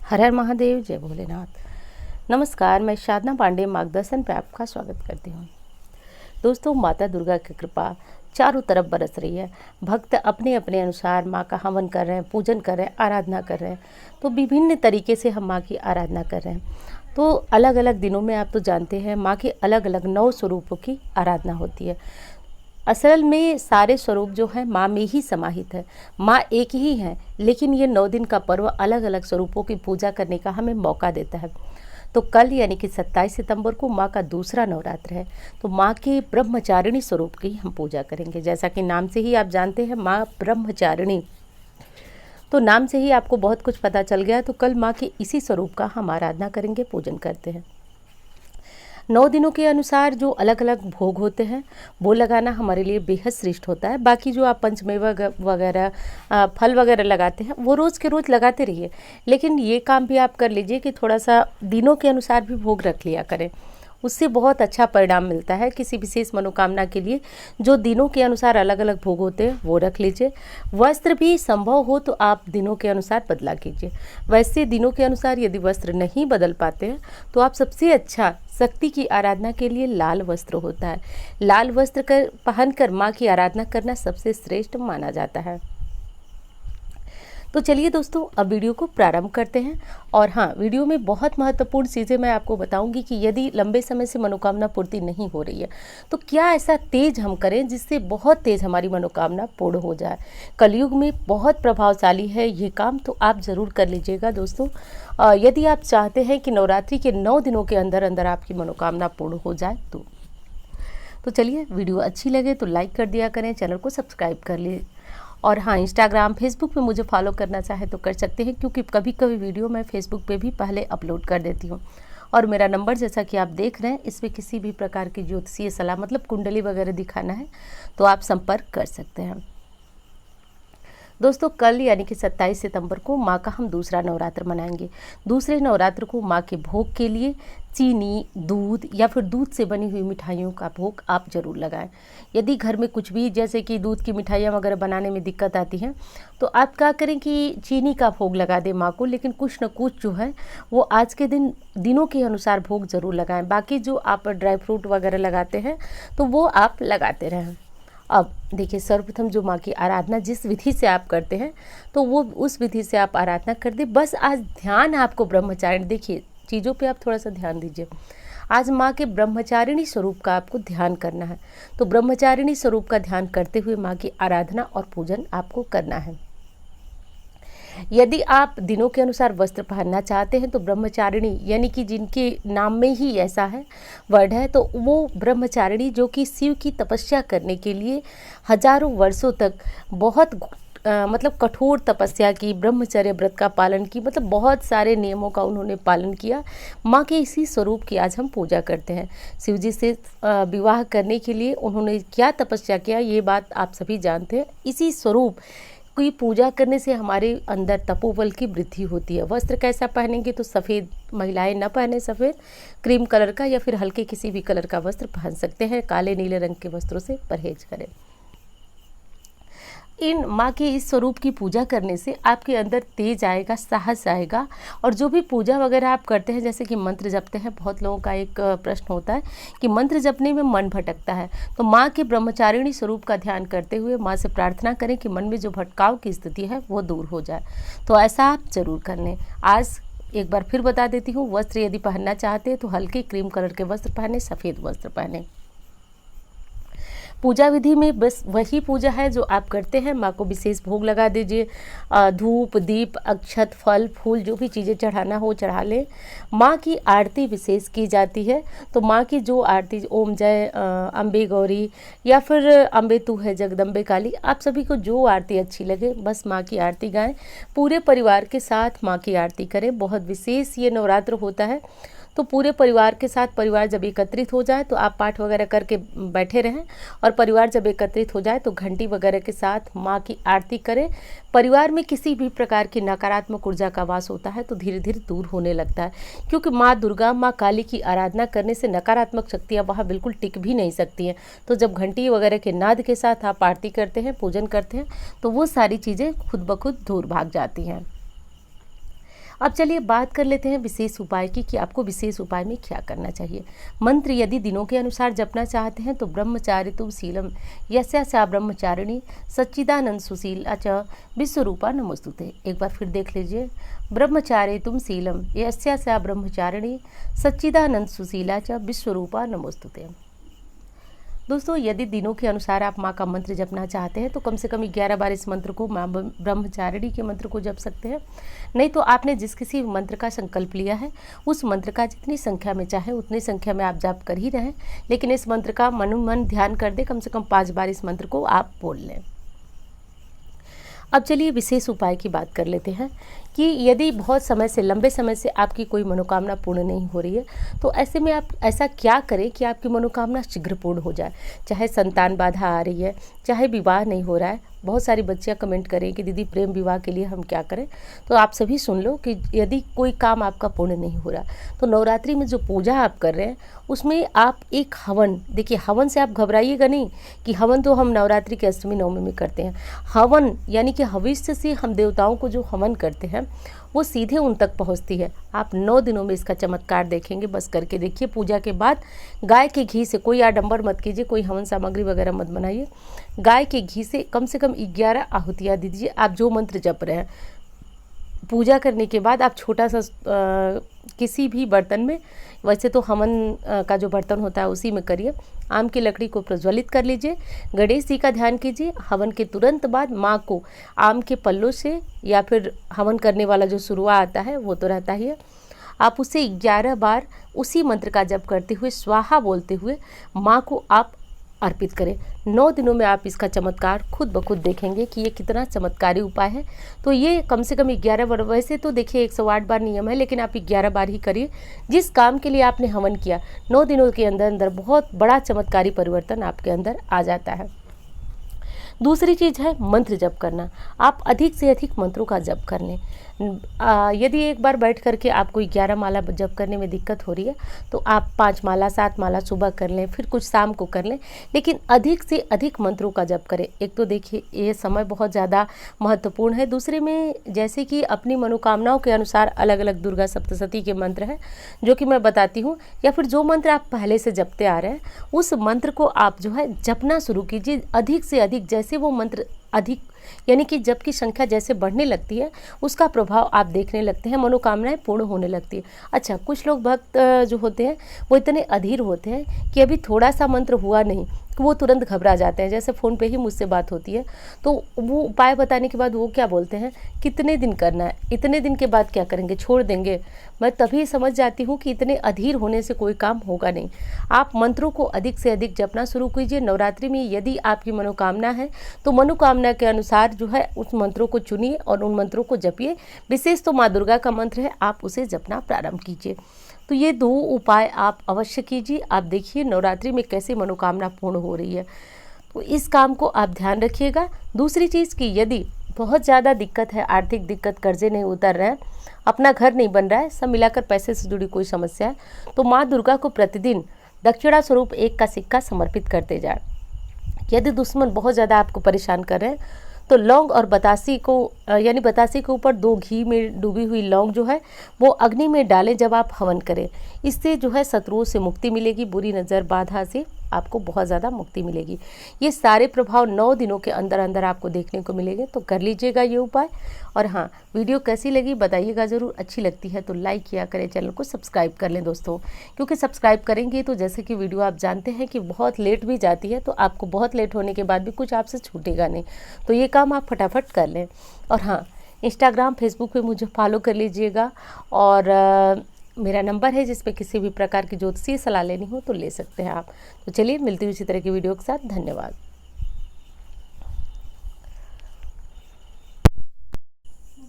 हर हर महादेव, जय भोलेनाथ। नमस्कार, मैं साधना पांडे मार्गदर्शन पे आपका स्वागत करती हूँ। दोस्तों, माता दुर्गा की कृपा चारों तरफ बरस रही है। भक्त अपने अपने अनुसार माँ का हवन कर रहे हैं, पूजन कर रहे हैं, आराधना कर रहे हैं। तो विभिन्न तरीके से हम माँ की आराधना कर रहे हैं। तो अलग अलग दिनों में आप तो जानते हैं माँ के अलग अलग 9 स्वरूपों की आराधना होती है। असल में सारे स्वरूप जो हैं माँ में ही समाहित है। माँ एक ही है, लेकिन ये 9 दिन का पर्व अलग अलग स्वरूपों की पूजा करने का हमें मौका देता है। तो कल यानी कि 27 सितंबर को माँ का दूसरा नवरात्र है। तो माँ के ब्रह्मचारिणी स्वरूप की हम पूजा करेंगे। जैसा कि नाम से ही आप जानते हैं माँ ब्रह्मचारिणी, तो नाम से ही आपको बहुत कुछ पता चल गया। तो कल माँ के इसी स्वरूप का हम आराधना करेंगे, पूजन करते हैं। 9 दिनों के अनुसार जो अलग अलग भोग होते हैं वो लगाना हमारे लिए बेहद श्रेष्ठ होता है। बाकी जो आप पंचमेवा वगैरह फल वगैरह लगाते हैं वो रोज़ के रोज़ लगाते रहिए, लेकिन ये काम भी आप कर लीजिए कि थोड़ा सा दिनों के अनुसार भी भोग रख लिया करें। उससे बहुत अच्छा परिणाम मिलता है। किसी विशेष मनोकामना के लिए जो दिनों के अनुसार अलग अलग भोग होते हैं वो रख लीजिए। वस्त्र भी संभव हो तो आप दिनों के अनुसार बदला कीजिए। वैसे दिनों के अनुसार यदि वस्त्र नहीं बदल पाते हैं तो आप सबसे अच्छा शक्ति की आराधना के लिए लाल वस्त्र होता है। लाल वस्त्र पहनकर माँ की आराधना करना सबसे श्रेष्ठ माना जाता है। तो चलिए दोस्तों, अब वीडियो को प्रारंभ करते हैं। और हाँ, वीडियो में बहुत महत्वपूर्ण चीज़ें मैं आपको बताऊंगी कि यदि लंबे समय से मनोकामना पूर्ति नहीं हो रही है तो क्या ऐसा तेज हम करें जिससे बहुत तेज हमारी मनोकामना पूर्ण हो जाए। कलयुग में बहुत प्रभावशाली है ये काम, तो आप ज़रूर कर लीजिएगा दोस्तों। यदि आप चाहते हैं कि नवरात्रि के 9 दिनों के अंदर अंदर आपकी मनोकामना पूर्ण हो जाए तो चलिए, वीडियो अच्छी लगे तो लाइक कर दिया करें, चैनल को सब्सक्राइब कर लिए। और हाँ, इंस्टाग्राम फेसबुक पे मुझे फॉलो करना चाहे तो कर सकते हैं, क्योंकि कभी कभी वीडियो मैं फेसबुक पे भी पहले अपलोड कर देती हूँ। और मेरा नंबर जैसा कि आप देख रहे हैं, इसमें किसी भी प्रकार की ज्योतिषीय सलाह मतलब कुंडली वगैरह दिखाना है तो आप संपर्क कर सकते हैं। दोस्तों, कल यानी कि 27 सितंबर को माँ का हम दूसरा नवरात्र मनाएंगे। दूसरे नवरात्र को माँ के भोग के लिए चीनी, दूध या फिर दूध से बनी हुई मिठाइयों का भोग आप ज़रूर लगाएं। यदि घर में कुछ भी जैसे कि दूध की मिठाइयाँ वगैरह बनाने में दिक्कत आती है तो आप क्या करें कि चीनी का भोग लगा दें माँ को, लेकिन कुछ न कुछ जो है वो आज के दिनों के अनुसार भोग ज़रूर लगाएं। बाकी जो आप ड्राई फ्रूट वगैरह लगाते हैं तो वो आप लगाते रहें। अब देखिए, सर्वप्रथम जो माँ की आराधना जिस विधि से आप करते हैं तो वो उस विधि से आप आराधना कर दे। बस आज ध्यान आपको ब्रह्मचारिणी, देखिए चीज़ों पे आप थोड़ा सा ध्यान दीजिए। आज माँ के ब्रह्मचारिणी स्वरूप का आपको ध्यान करना है। तो ब्रह्मचारिणी स्वरूप का ध्यान करते हुए माँ की आराधना और पूजन आपको करना है। यदि आप दिनों के अनुसार वस्त्र पहनना चाहते हैं तो ब्रह्मचारिणी यानी कि जिनके नाम में ही ऐसा है वर्ड है, तो वो ब्रह्मचारिणी जो कि शिव की तपस्या करने के लिए हजारों वर्षों तक बहुत मतलब कठोर तपस्या की, ब्रह्मचर्य व्रत का पालन की, मतलब बहुत सारे नियमों का उन्होंने पालन किया। माँ के इसी स्वरूप की आज हम पूजा करते हैं। शिव जी से विवाह करने के लिए उन्होंने क्या तपस्या किया ये बात आप सभी जानते हैं। इसी स्वरूप की पूजा करने से हमारे अंदर तपोबल की वृद्धि होती है। वस्त्र कैसा पहनेंगे तो सफ़ेद, महिलाएं न पहने सफ़ेद, क्रीम कलर का या फिर हल्के किसी भी कलर का वस्त्र पहन सकते हैं। काले नीले रंग के वस्त्रों से परहेज करें। इन माँ के इस स्वरूप की पूजा करने से आपके अंदर तेज आएगा, साहस आएगा। और जो भी पूजा वगैरह आप करते हैं, जैसे कि मंत्र जपते हैं, बहुत लोगों का एक प्रश्न होता है कि मंत्र जपने में मन भटकता है, तो माँ के ब्रह्मचारिणी स्वरूप का ध्यान करते हुए माँ से प्रार्थना करें कि मन में जो भटकाव की स्थिति है वो दूर हो जाए। तो ऐसा आप जरूर कर लें। आज एक बार फिर बता देती हूँ, वस्त्र यदि पहनना चाहते हैं तो हल्के क्रीम कलर के वस्त्र पहने, सफ़ेद वस्त्र पहने। पूजा विधि में बस वही पूजा है जो आप करते हैं। माँ को विशेष भोग लगा दीजिए। धूप, दीप, अक्षत, फल, फूल जो भी चीज़ें चढ़ाना हो चढ़ा लें। माँ की आरती विशेष की जाती है। तो माँ की जो आरती, ओम जय अम्बे गौरी या फिर अम्बे तू है जगदम्बे काली, आप सभी को जो आरती अच्छी लगे बस माँ की आरती गाएं। पूरे परिवार के साथ माँ की आरती करें। बहुत विशेष ये नवरात्र होता है, तो पूरे परिवार के साथ, परिवार जब एकत्रित हो जाए तो आप पाठ वगैरह करके बैठे रहें, और परिवार जब एकत्रित हो जाए तो घंटी वगैरह के साथ माँ की आरती करें। परिवार में किसी भी प्रकार की नकारात्मक ऊर्जा का वास होता है तो धीरे धीरे दूर होने लगता है, क्योंकि माँ दुर्गा, माँ काली की आराधना करने से नकारात्मक शक्तियाँ वहाँ बिल्कुल टिक भी नहीं सकती हैं। तो जब घंटी वगैरह के नाद के साथ आप आरती करते हैं, पूजन करते हैं, तो वो सारी चीज़ें खुद ब खुद दूर भाग जाती हैं। अब चलिए बात कर लेते हैं विशेष उपाय की कि आपको विशेष उपाय में क्या करना चाहिए। मंत्र यदि दिनों के अनुसार जपना चाहते हैं तो ब्रह्मचारितुम शीलम यस्या ब्रह्मचारिणी सच्चिदानंद सुशीला च विश्वरूपा नमोस्तुते। एक बार फिर देख लीजिए, ब्रह्मचारितुम शीलम यस्या ब्रह्मचारिणी सच्चिदानंद सुशीला च विश्वरूपा नमोस्तुते। दोस्तों, यदि दिनों के अनुसार आप माँ का मंत्र जपना चाहते हैं तो कम से कम 11 बार इस मंत्र को, माँ ब्रह्मचारिणी के मंत्र को जप सकते हैं। नहीं तो आपने जिस किसी मंत्र का संकल्प लिया है उस मंत्र का जितनी संख्या में चाहे उतनी संख्या में आप जाप कर ही रहें, लेकिन इस मंत्र का मन ध्यान कर दे, कम से कम 5 बार इस मंत्र को आप बोल लें। अब चलिए विशेष उपाय की बात कर लेते हैं कि यदि बहुत समय से, लंबे समय से आपकी कोई मनोकामना पूर्ण नहीं हो रही है तो ऐसे में आप ऐसा क्या करें कि आपकी मनोकामना शीघ्र पूर्ण हो जाए। चाहे संतान बाधा आ रही है, चाहे विवाह नहीं हो रहा है। बहुत सारी बच्चियां कमेंट करें कि दीदी प्रेम विवाह के लिए हम क्या करें। तो आप सभी सुन लो कि यदि कोई काम आपका पूर्ण नहीं हो रहा तो नवरात्रि में जो पूजा आप कर रहे हैं उसमें आप एक हवन, देखिए हवन से आप घबराइएगा नहीं कि हवन तो हम नवरात्रि के अष्टमी नवमी में करते हैं। हवन यानी कि हविष्य से हम देवताओं को जो हवन करते हैं वो सीधे उन तक पहुंचती है। आप 9 दिनों में इसका चमत्कार देखेंगे, बस करके देखिए। पूजा के बाद गाय के घी से, कोई आडंबर मत कीजिए, कोई हवन सामग्री वगैरह मत बनाइए। गाय के घी से कम 11 आहुतियाँ दीजिए। आप जो मंत्र जप रहे हैं पूजा करने के बाद आप छोटा सा किसी भी बर्तन में, वैसे तो हवन का जो बर्तन होता है उसी में करिए, आम की लकड़ी को प्रज्वलित कर लीजिए, गणेश जी का ध्यान कीजिए। हवन के तुरंत बाद माँ को आम के पल्लों से, या फिर हवन करने वाला जो सुरुआ आता है वो तो रहता ही है, आप उसे 11 बार उसी मंत्र का जप करते हुए, स्वाहा बोलते हुए माँ को आप अर्पित करें। 9 दिनों में आप इसका चमत्कार खुद ब खुद देखेंगे कि ये कितना चमत्कारी उपाय है। तो ये कम से कम 11 बार, वैसे तो देखिए 108 बार नियम है, लेकिन आप 11 बार ही करिए। जिस काम के लिए आपने हवन किया 9 दिनों के अंदर अंदर बहुत बड़ा चमत्कारी परिवर्तन आपके अंदर आ जाता है। दूसरी चीज़ है मंत्र जप करना। आप अधिक से अधिक मंत्रों का जप कर लें। यदि एक बार बैठ करके आपको 11 माला जप करने में दिक्कत हो रही है तो आप 5 माला 7 माला सुबह कर लें, फिर कुछ शाम को कर लें, लेकिन अधिक से अधिक मंत्रों का जप करें। एक तो देखिए ये समय बहुत ज़्यादा महत्वपूर्ण है। दूसरे में जैसे कि अपनी मनोकामनाओं के अनुसार अलग अलग दुर्गा सप्तशती के मंत्र हैं जो कि मैं बताती हूँ, या फिर जो मंत्र आप पहले से जपते आ रहे हैं उस मंत्र को आप जो है जपना शुरू कीजिए अधिक से अधिक। जैसे वो मंत्र अधिक, यानी कि जप की संख्या जैसे बढ़ने लगती है उसका प्रभाव आप देखने लगते हैं, मनोकामनाएं पूर्ण होने लगती है। अच्छा, कुछ लोग भक्त जो होते हैं वो इतने अधीर होते हैं कि अभी थोड़ा सा मंत्र हुआ नहीं कि वो तुरंत घबरा जाते हैं। जैसे फ़ोन पे ही मुझसे बात होती है तो वो उपाय बताने के बाद वो क्या बोलते हैं, कितने दिन करना है, इतने दिन के बाद क्या करेंगे, छोड़ देंगे। मैं तभी समझ जाती हूँ कि इतने अधीर होने से कोई काम होगा नहीं। आप मंत्रों को अधिक से अधिक जपना शुरू कीजिए। नवरात्रि में यदि आपकी मनोकामना है तो मनोकामना के अनुसार जो है उस मंत्रों को चुनिए और उन मंत्रों को जपिए। विशेष तो माँ दुर्गा का मंत्र है, आप उसे जपना प्रारंभ कीजिए। तो ये 2 उपाय आप अवश्य कीजिए। आप देखिए नवरात्रि में कैसे मनोकामना पूर्ण हो रही है। तो इस काम को आप ध्यान रखिएगा। दूसरी चीज़ कि यदि बहुत ज़्यादा दिक्कत है, आर्थिक दिक्कत, कर्जे नहीं उतर रहे हैं, अपना घर नहीं बन रहा है, सब मिलाकर पैसे से जुड़ी कोई समस्या है, तो माँ दुर्गा को प्रतिदिन दक्षिणा स्वरूप 1 का सिक्का समर्पित करते जाए। यदि दुश्मन बहुत ज़्यादा आपको परेशान कर रहे हैं तो लौंग और बतासी को, यानी बतासी के ऊपर 2 घी में डूबी हुई लौंग जो है वो अग्नि में डालें जब आप हवन करें। इससे जो है शत्रुओं से मुक्ति मिलेगी, बुरी नज़र बाधा से आपको बहुत ज़्यादा मुक्ति मिलेगी। ये सारे प्रभाव 9 दिनों के अंदर अंदर आपको देखने को मिलेंगे। तो कर लीजिएगा ये उपाय। और हाँ, वीडियो कैसी लगी बताइएगा ज़रूर। अच्छी लगती है तो लाइक किया करें, चैनल को सब्सक्राइब कर लें दोस्तों, क्योंकि सब्सक्राइब करेंगे तो जैसे कि वीडियो आप जानते हैं कि बहुत लेट भी जाती है, तो आपको बहुत लेट होने के बाद भी कुछ आपसे छूटेगा नहीं। तो ये काम आप फटाफट कर लें। और हाँ, इंस्टाग्राम फेसबुक पे मुझे फॉलो कर लीजिएगा। और मेरा नंबर है जिस पे किसी भी प्रकार की ज्योतिषीय सलाह लेनी हो तो ले सकते हैं आप। तो चलिए मिलती हूँ इसी तरह की वीडियो के साथ। धन्यवाद।